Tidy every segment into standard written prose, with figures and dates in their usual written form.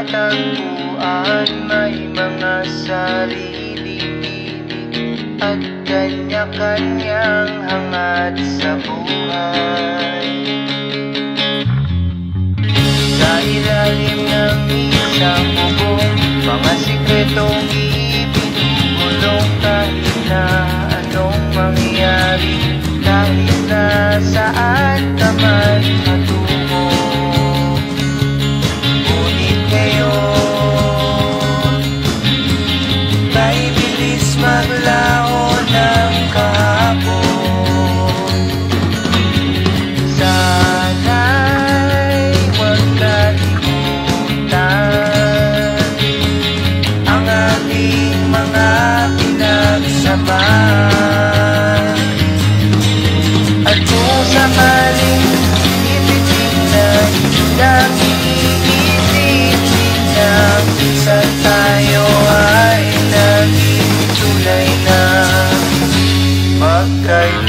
matatagpuan, may mga sariling ibig at kanya-kanyang hangad sa buhay. Sa ilalim ng isang bubong, mga sikretong ibinulong kahit na anong mangyari, kahit na saan ka man matungo. Ngunit ngayon, may bilis maglaho ng kahapon. Sana'y huwag kalimutan ang ating mga pinagsamahan. At kung sakaling ipitingnan ng iisipin na minsan tayo ay naging tunay na magkaibigan.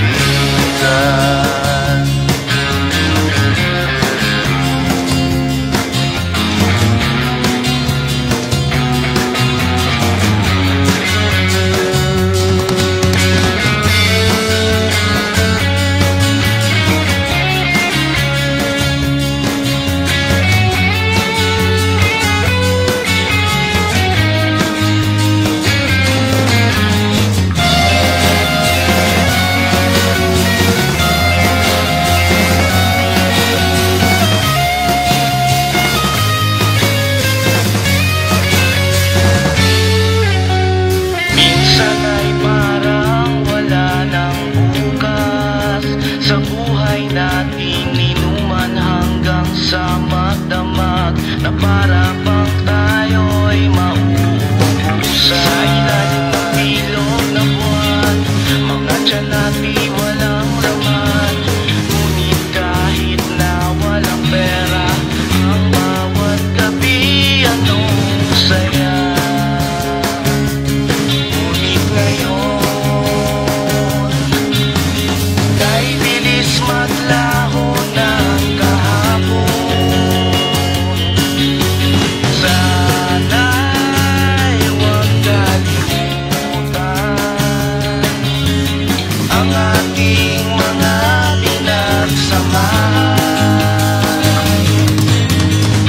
Sa buhay natin, inuman hanggang sa magdamag, na para bang tayo'y mauubusan. Sa ilalim ng ilog na buwan, mga tiyan natin walang laman. Ngunit kahit na walang pera, ang bawat gabi anong saya. Ngunit ngayon, maglaho ng kahapon. Sana'y huwag kalimutan ang ating mga pinagsamahan.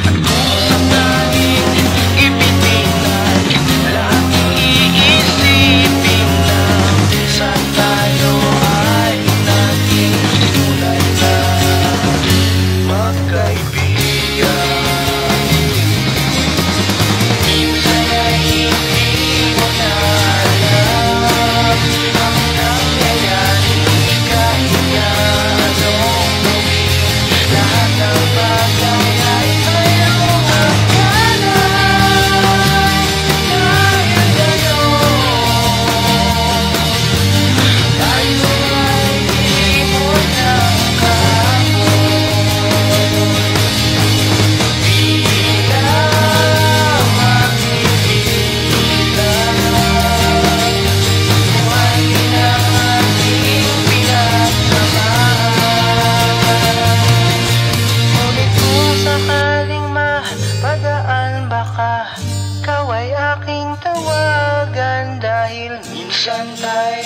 At kung sakaling ipitingnan, laging iisipin na minsan tayo ay naging magkaibigan. Minsan ay hindi mo na alam ang nangyayari, kahit na anong gawin, lahat ng bagay ay mayroong hangganan. Dahil gayon, tayo ay ibon ng kahapon. Baka ikaw ay aking tawagan, dahil minsan tayo